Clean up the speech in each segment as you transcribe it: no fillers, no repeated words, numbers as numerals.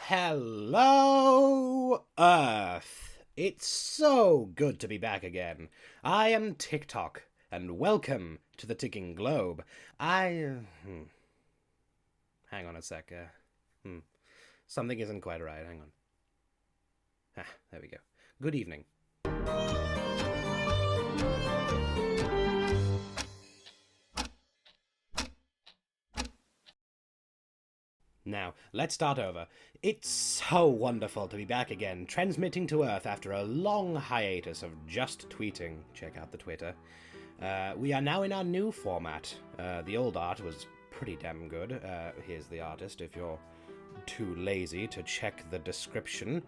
Hello, Earth. It's so good to be back again. I am Tick-Tock, and welcome to the Ticking Globe. Hang on a sec. Something isn't quite right. Hang on. There we go. Good evening. Now, let's start over. It's so wonderful to be back again, transmitting to Earth after a long hiatus of just tweeting. Check out the Twitter. We are now in our new format. The old art was pretty damn good. Here's the artist if you're too lazy to check the description.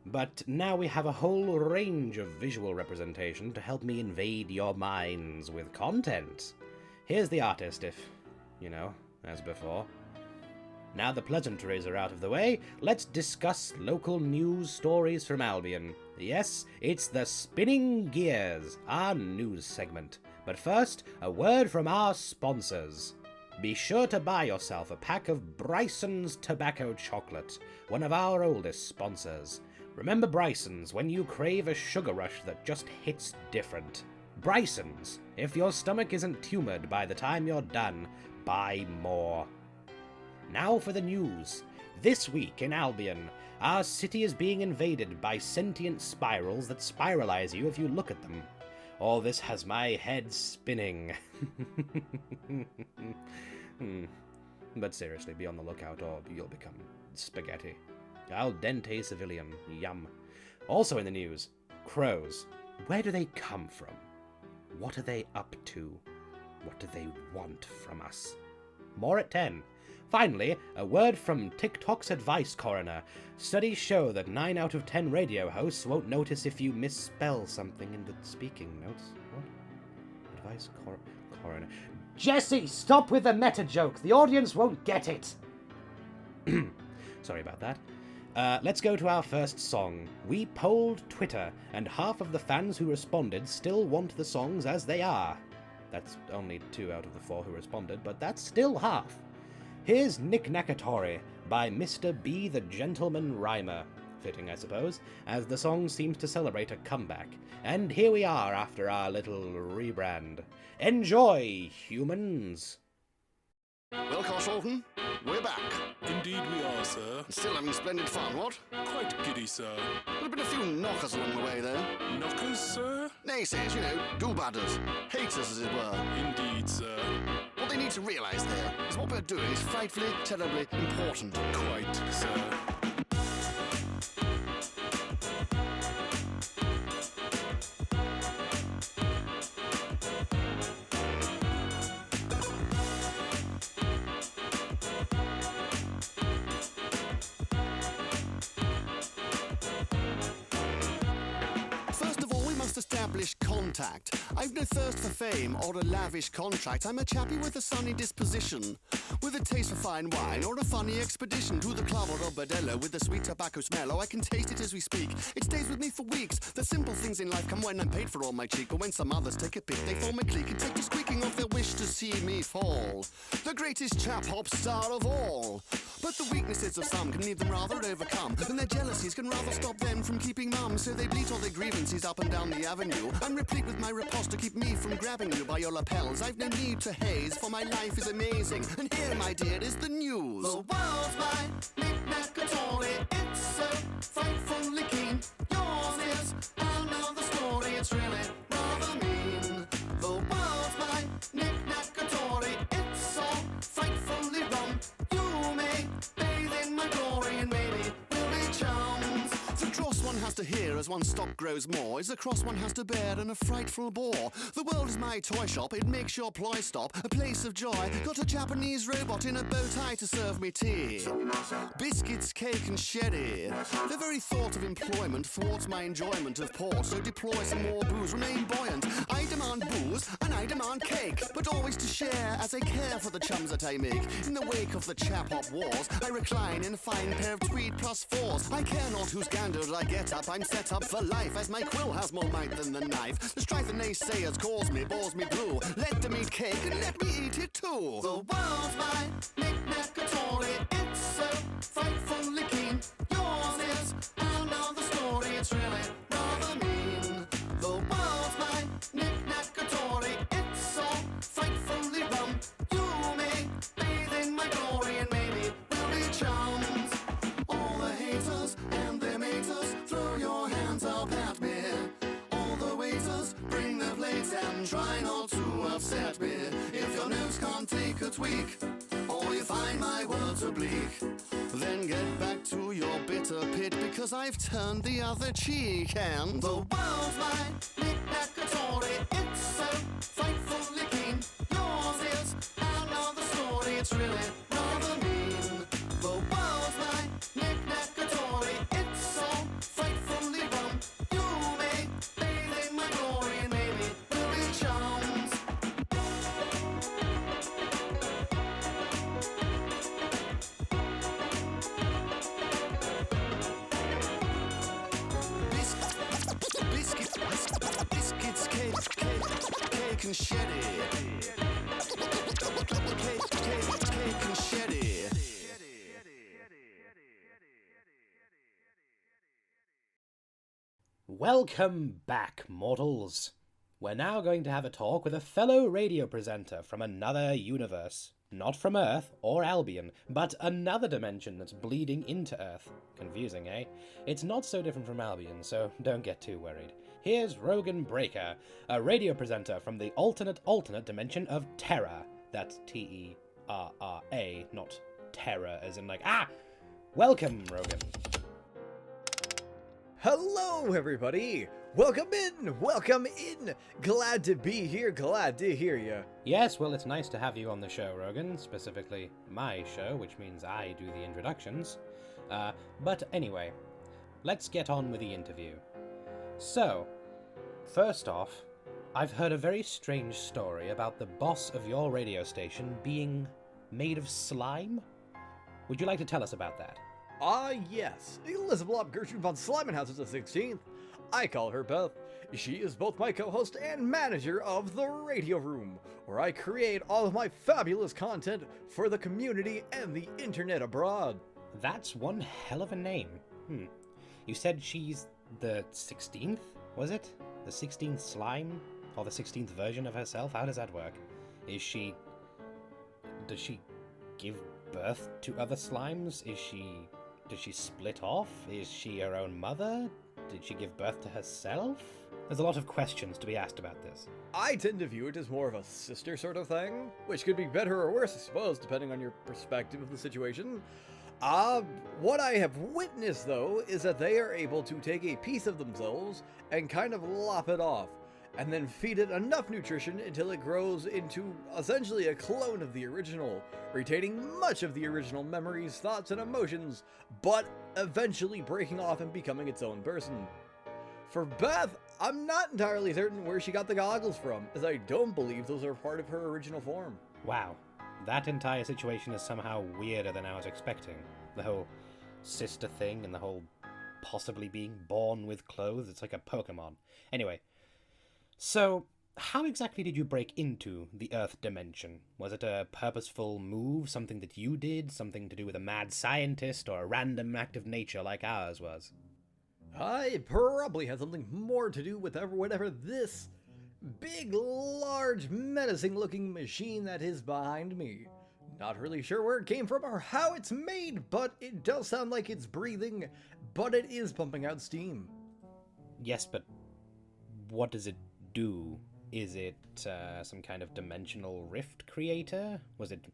But now we have a whole range of visual representation to help me invade your minds with content. Here's the artist if, as before. Now the pleasantries are out of the way, let's discuss local news stories from Albion. Yes, it's the Spinning Gears, our news segment. But first, a word from our sponsors. Be sure to buy yourself a pack of Bryson's Tobacco Chocolate, one of our oldest sponsors. Remember Bryson's when you crave a sugar rush that just hits different. Bryson's, if your stomach isn't tumored by the time you're done, buy more. Now for the news. This week in Albion, our city is being invaded by sentient spirals that spiralize you if you look at them. All this has my head spinning. But seriously, be on the lookout or you'll become spaghetti. Al dente civilian. Yum. Also in the news, crows. Where do they come from? What are they up to? What do they want from us? More at 10. Finally, a word from Tick-Tock's advice coroner. Studies show that 9 out of 10 radio hosts won't notice if you misspell something in the speaking notes. What? Advice coroner. Jesse, stop with the meta joke. The audience won't get it. Sorry about that. Let's go to our first song. We polled Twitter, and half of the fans who responded still want the songs as they are. That's only 2 out of the 4 who responded, but that's still half. Here's Nicknackatory by Mr. B the Gentleman Rhymer. Fitting, I suppose, as the song seems to celebrate a comeback. And here we are after our little rebrand. Enjoy, humans! Well, Carshorten, we're back. Indeed we are, sir. Still having splendid fun, what? Quite giddy, sir. There have been a few knockers along the way, though. Knockers, sir? Naysayers, do-badders. Haters, as it were. Indeed, sir. What they need to realise there is what we're doing is frightfully, terribly important. Quite, sir. Establish contact. I've no thirst for fame or a lavish contract. I'm a chappie with a sunny disposition, with a taste for fine wine or a funny expedition to the club or a bordello with a sweet tobacco smell. Oh, I can taste it as we speak. It stays with me for weeks. The simple things in life come when I'm paid for all my cheek, or when some others take a pic, they form a clique and take the squeaking of their wish to see me fall. The greatest chap hop star of all. But the weaknesses of some can leave them rather overcome, and their jealousies can rather stop them from keeping mum. So they bleat all their grievances up and down the avenue. I'm replete with my riposte to keep me from grabbing you by your lapels. I've no need to haze, for my life is amazing. And here, my dear, is the news. The world's my Nicknackatory. It's so frightfully keen. Yours is another story. It's really rather mean. The world's my Nicknackatory. It's so frightfully rum. You may bathe in my glory and maybe we'll be chums. The dross one has to hear as one stock grows more is the cross one has to bear and a frightful bore. The world is my toy shop, it makes your ploy stop. A place of joy, got a Japanese robot in a bow tie to serve me tea. Biscuits, cake and sherry. The very thought of employment thwarts my enjoyment of port. So deploy some more booze, remain buoyant. I demand booze and I demand cake, but always to share as I care for the chums that I make. In the wake of the chap-hop wars, I recline in a fine pair of tweed +4s. I care not whose gander I get up, I'm set up for life, as my quill has more might than the knife. The strife of naysayers calls me, bores me blue. Let them eat cake and let me eat it too. The world's my Nicknackatory. It's so frightfully keen. weak, or you find my words oblique. Then get back to your bitter pit, because I've turned the other cheek. And the world's my Nicknackatory. It's so frightfully keen. Yours is another story. It's really rather mean. The world's my Nicknackatory. It's so frightfully rum. You may bathe in my glory, and maybe we'll be chums. Biscuits, cake and shetty. Cake and shetty. Welcome back, mortals. We're now going to have a talk with a fellow radio presenter from another universe. Not from Earth or Albion, but another dimension that's bleeding into Earth. Confusing, eh? It's not so different from Albion, so don't get too worried. Here's Rogan Breaker, a radio presenter from the alternate dimension of Terra. That's T-E-R-R-A, not terror as in like, ah! Welcome, Rogan. Hello, everybody! Welcome in! Glad to be here, glad to hear you. Yes, well, it's nice to have you on the show, Rogan, specifically my show, which means I do the introductions. But anyway, let's get on with the interview. So, first off, I've heard a very strange story about the boss of your radio station being made of slime. Would you like to tell us about that? Yes. Elizabeth Gertrude von Slimenhouse is the 16th. I call her Beth. She is both my co-host and manager of The Radio Room, where I create all of my fabulous content for the community and the internet abroad. That's one hell of a name. You said she's the 16th, was it? The 16th slime? Or the 16th version of herself? How does that work? Does she give birth to other slimes? Did she split off? Is she her own mother? Did she give birth to herself? There's a lot of questions to be asked about this. I tend to view it as more of a sister sort of thing, which could be better or worse, I suppose, depending on your perspective of the situation. What I have witnessed, though, is that they are able to take a piece of themselves and kind of lop it off, and then feed it enough nutrition until it grows into essentially a clone of the original, retaining much of the original memories, thoughts, and emotions, but eventually breaking off and becoming its own person. For Beth, I'm not entirely certain where she got the goggles from, as I don't believe those are part of her original form. Wow, that entire situation is somehow weirder than I was expecting. The whole sister thing and the whole possibly being born with clothes, it's like a Pokemon. Anyway, so how exactly did you break into the Earth dimension? Was it a purposeful move, something that you did, something to do with a mad scientist, or a random act of nature like ours was? I probably had something more to do with whatever this big, large, menacing-looking machine that is behind me. Not really sure where it came from or how it's made, but it does sound like it's breathing, but it is pumping out steam. Yes, but what does it do? Is it some kind of dimensional rift creator? Was it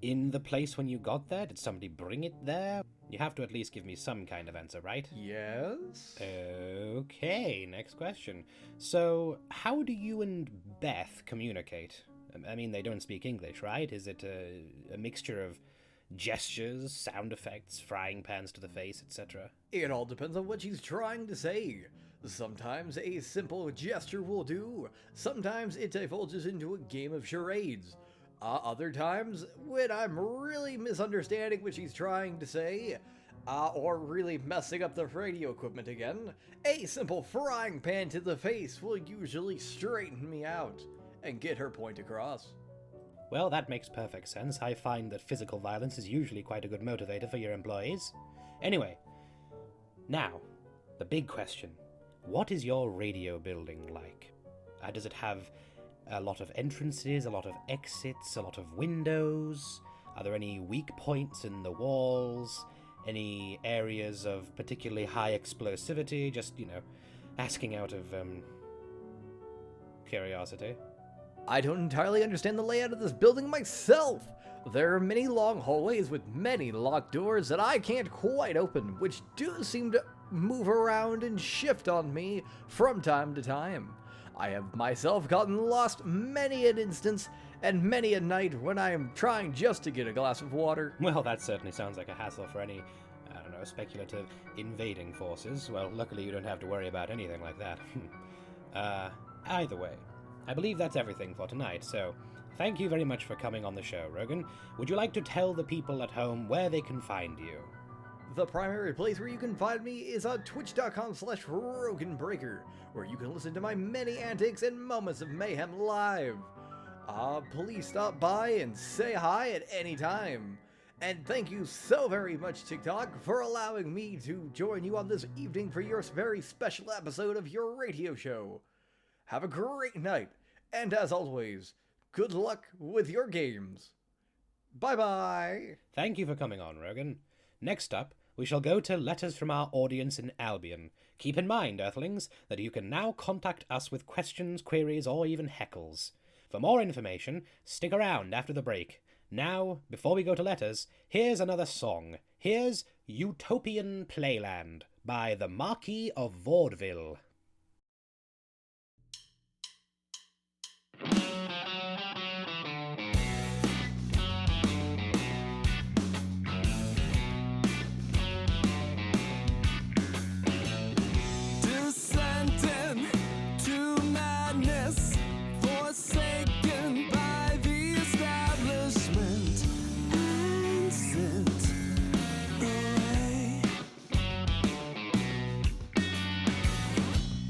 in the place when you got there? Did somebody bring it there? You have to at least give me some kind of answer, right? Yes? Okay, next question. So, how do you and Beth communicate? I mean, they don't speak English, right? Is it a mixture of gestures, sound effects, frying pans to the face, etc.? It all depends on what she's trying to say. Sometimes a simple gesture will do. Sometimes it divulges into a game of charades. Other times, when I'm really misunderstanding what she's trying to say, or really messing up the radio equipment again, a simple frying pan to the face will usually straighten me out and get her point across. Well, that makes perfect sense. I find that physical violence is usually quite a good motivator for your employees. Anyway, now, the big question. What is your radio building like? Does it have a lot of entrances, a lot of exits, a lot of windows? Are there any weak points in the walls? Any areas of particularly high explosivity? Just, asking out of, curiosity. I don't entirely understand the layout of this building myself. There are many long hallways with many locked doors that I can't quite open, which do seem to move around and shift on me from time to time. I have myself gotten lost many an instance and many a night when I am trying just to get a glass of water. Well, that certainly sounds like a hassle for any, speculative invading forces. Well, luckily you don't have to worry about anything like that. Either way, I believe that's everything for tonight, so thank you very much for coming on the show, Rogan. Would you like to tell the people at home where they can find you? The primary place where you can find me is on twitch.com/Rogan Breaker, where you can listen to my many antics and moments of mayhem live. Please stop by and say hi at any time. And thank you so very much, Tick-Tock, for allowing me to join you on this evening for your very special episode of your radio show. Have a great night, and as always, good luck with your games. Bye-bye. Thank you for coming on, Rogan. Next up, we shall go to letters from our audience in Albion. Keep in mind, Earthlings, that you can now contact us with questions, queries, or even heckles. For more information, stick around after the break. Now, before we go to letters, here's another song. Here's Utopian Playland by the Marquis of Vaudeville. Descending to madness, forsaken by the establishment, and sent away.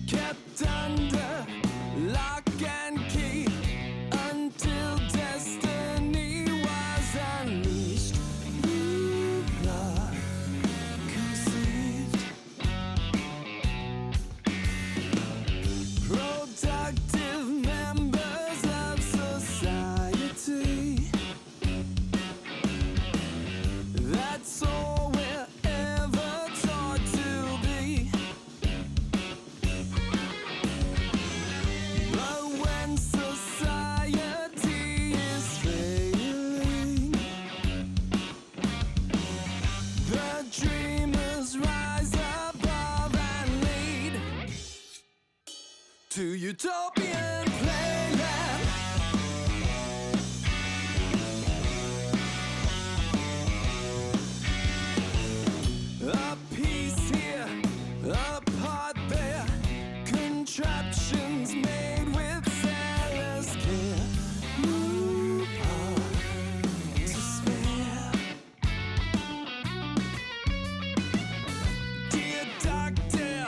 Kept under lock and key until destiny was unleashed. You are conceived. Productive members of society. That's all we're ever taught to be. But when society is failing, the dreamers rise above and lead to Utopian Playland. A piece here, a part there, contraptions made with sailor's care. You are to spare. Dear doctor,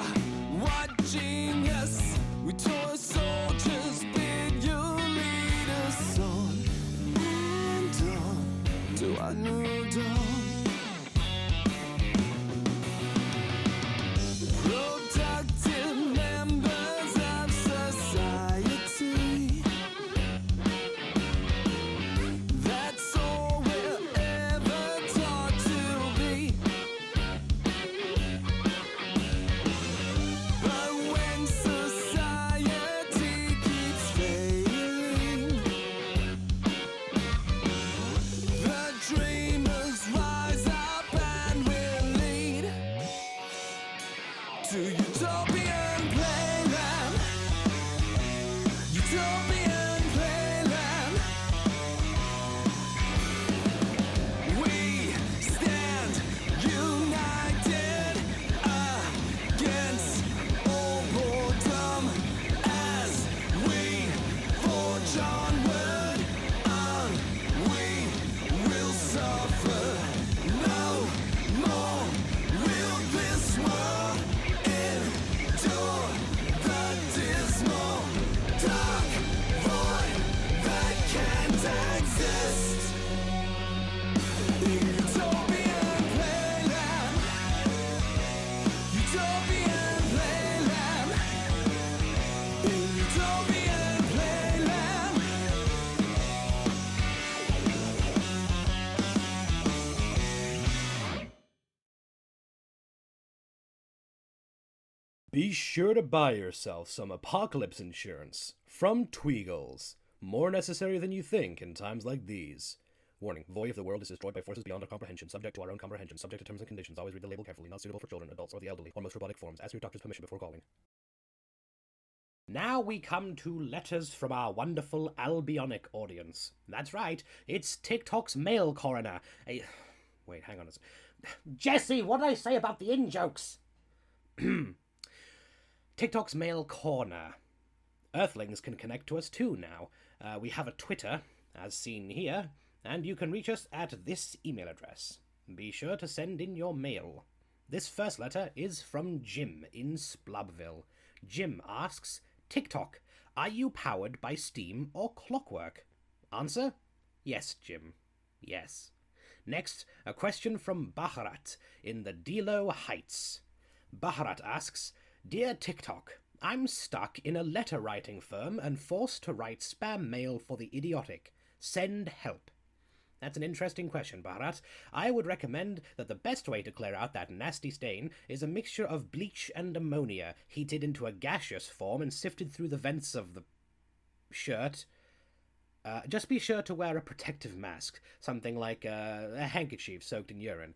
what genius? We toy soldiers bid you lead us on and on to our new dawn. Productive members of society. That's all we're ever taught to be. But when society keeps failing, the dreamers rise up and will lead to Utopian Playland. Utopian Playland. We stand united against all boredom as we forge onward, and we will suffer no more. Will this world endure the dismal dark void that can't exist? Utopian Playland. Utopian Playland. Utopian Playland. Be sure to buy yourself some apocalypse insurance from Tweagles. More necessary than you think in times like these. Warning, void if the world is destroyed by forces beyond our comprehension, subject to our own comprehension, subject to terms and conditions, always read the label carefully, not suitable for children, adults, or the elderly, or most robotic forms. Ask your doctor's permission before calling. Now we come to letters from our wonderful Albionic audience. That's right, it's Tick-Tock's mail coroner. Wait, hang on a second. Jesse, what did I say about the in-jokes? Tick-Tock's mail corner. Earthlings can connect to us too now. We have a Twitter, as seen here, and you can reach us at this email address. Be sure to send in your mail. This first letter is from Jim in Splubville. Jim asks, Tick-Tock, are you powered by steam or clockwork? Answer, yes, Jim. Yes. Next, a question from Baharat in the Delo Heights. Baharat asks, Dear Tick-Tock, I'm stuck in a letter-writing firm and forced to write spam mail for the idiotic. Send help. That's an interesting question, Baharat. I would recommend that the best way to clear out that nasty stain is a mixture of bleach and ammonia, heated into a gaseous form and sifted through the vents of the shirt. Just be sure to wear a protective mask, something like a handkerchief soaked in urine.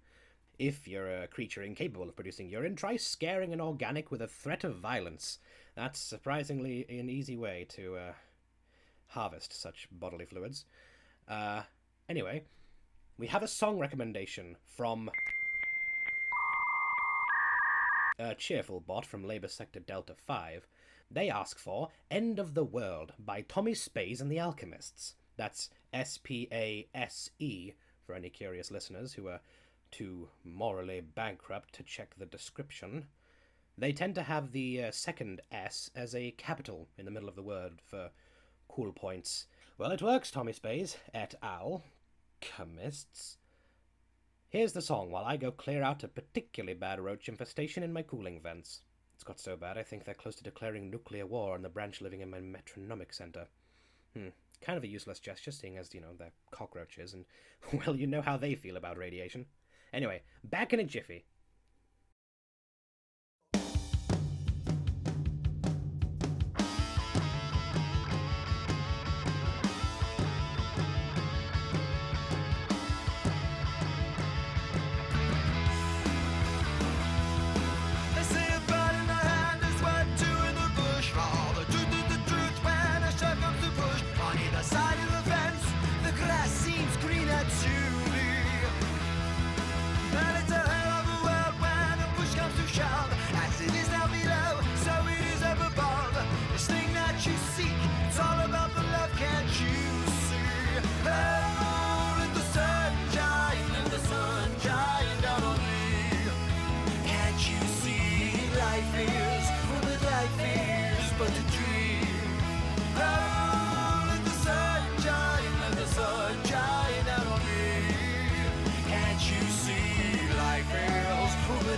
If you're a creature incapable of producing urine, try scaring an organic with a threat of violence. That's surprisingly an easy way to harvest such bodily fluids. Anyway, we have a song recommendation from a cheerful bot from Labour Sector Delta 5. They ask for End of the World by Tommy SpaSe and the Alchemists. That's SPASE, for any curious listeners who are too morally bankrupt to check the description. They tend to have the second S as a capital in the middle of the word for cool points. Well, it works, Tommy SpaSe et al. Alchemists. Here's the song while I go clear out a particularly bad roach infestation in my cooling vents. It's got so bad I think they're close to declaring nuclear war on the branch living in my metronomic center. Kind of a useless gesture, seeing as, they're cockroaches, and, well, you know how they feel about radiation. Anyway, back in a jiffy.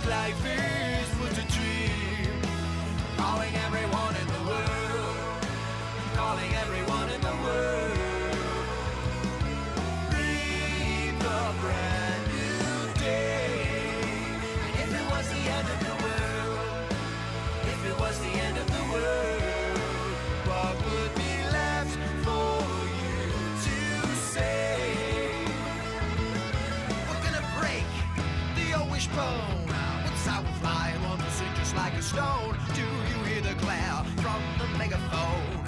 Life is but a dream. Calling everyone in the world. Calling everyone in the world. Read the brand new day. And if it was the end of the world, if it was the end of the world, what would be left for you to say? We're gonna break the old wishbone. I will fly and want to sing just like a stone. Do you hear the glare from the megaphone?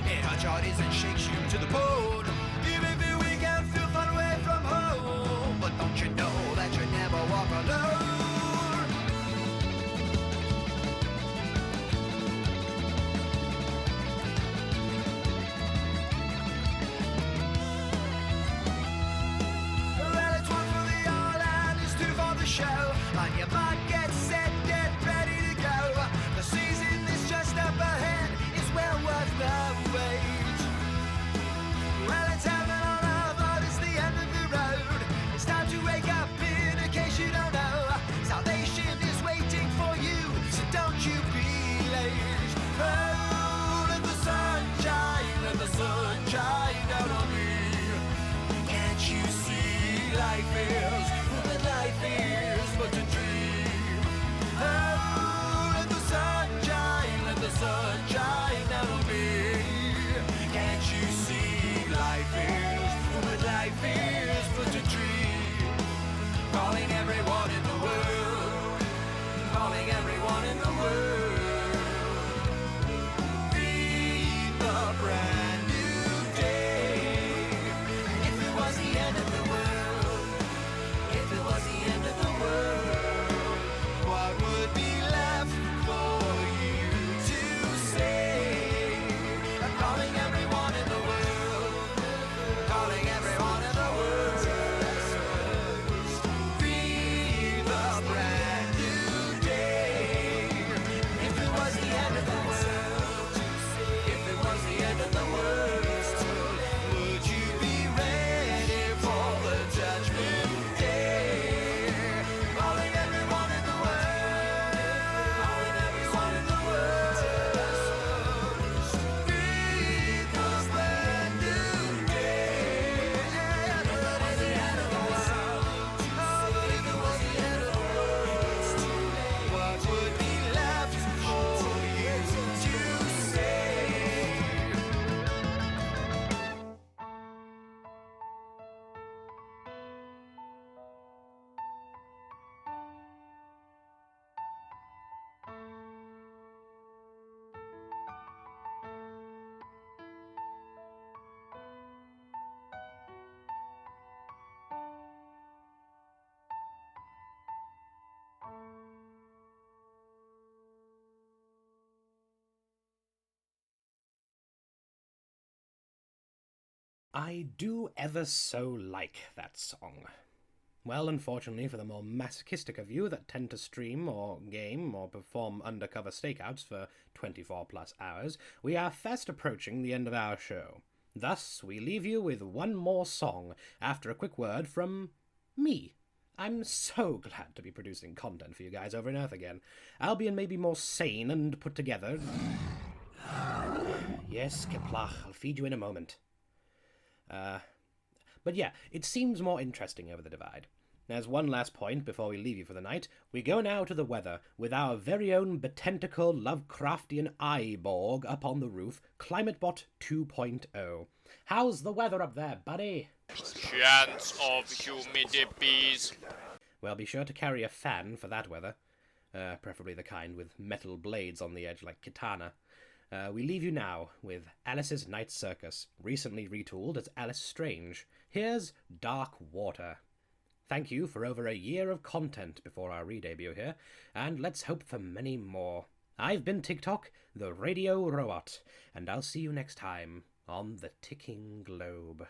It hunches and shakes you to the bone. Even if you weekend feel far away from home, but don't you know that you never walk alone? Well, it's one for the all and it's two for the show. On your mark, get set, get ready to go. The season is just up ahead, it's well worth the wait. Well, it's heaven on earth, but it's the end of the road. It's time to wake up in case you don't know. Salvation is waiting for you, so don't you be late. Oh, let the sun shine down on me. Can't you see life is, that life is but a dream? Oh, let the sun shine. I do ever so like that song. Well, unfortunately for the more masochistic of you that tend to stream or game or perform undercover stakeouts for 24 plus hours, we are fast approaching the end of our show. Thus, we leave you with one more song after a quick word from me. I'm so glad to be producing content for you guys over on Earth again. I'll be maybe more sane and put together. Yes, Keplach, I'll feed you in a moment. But yeah, it seems more interesting over the divide. As one last point before we leave you for the night, we go now to the weather with our very own botanical Lovecraftian Eyeborg up on the roof, ClimateBot 2.0. How's the weather up there, buddy? Chance of humidities. Well, be sure to carry a fan for that weather. Preferably the kind with metal blades on the edge like Kitana. We leave you now with Alice's Night Circus, recently retooled as Alice Strange. Here's Dark Water. Thank you for over a year of content before our re-debut here, and let's hope for many more. I've been Tick-Tock, the radio robot, and I'll see you next time on the Ticking Globe.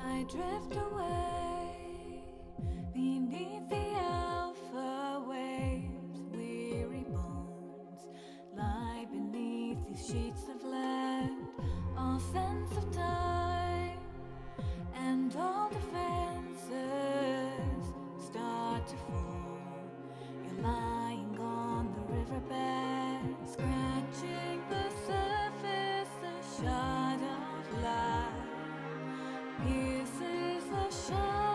I drift away beneath the alpha waves. Weary bones lie beneath these sheets of land. All sense of time and all defenses start to fall. You're lying on the riverbed, scratching the surface, a shot of light pierces the shadow.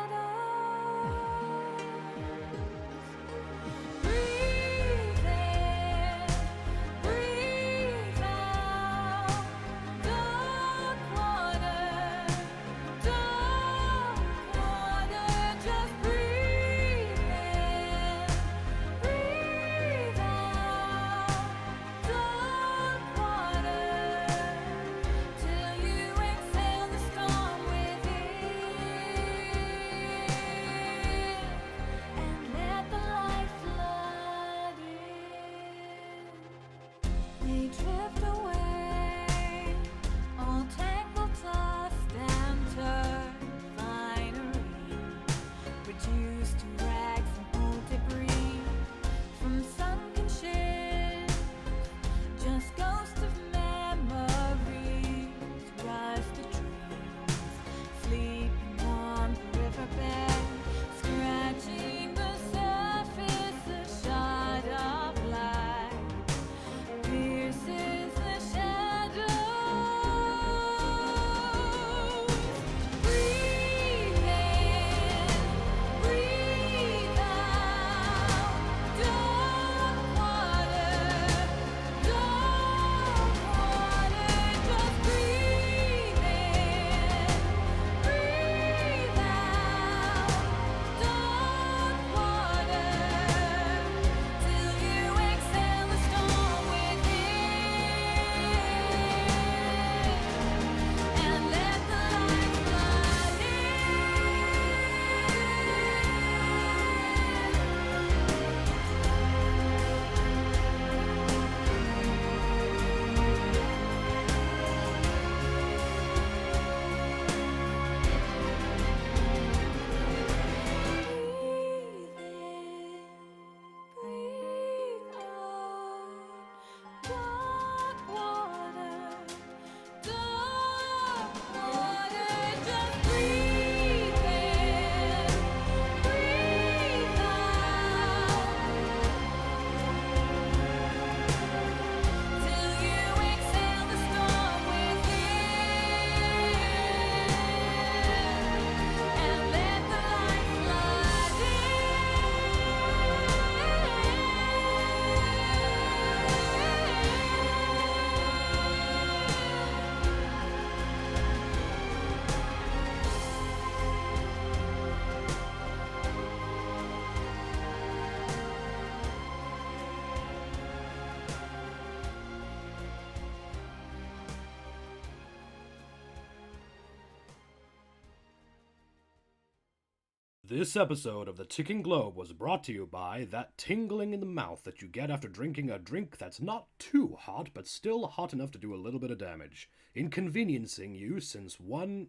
This episode of The Ticking Globe was brought to you by that tingling in the mouth that you get after drinking a drink that's not too hot, but still hot enough to do a little bit of damage, inconveniencing you since one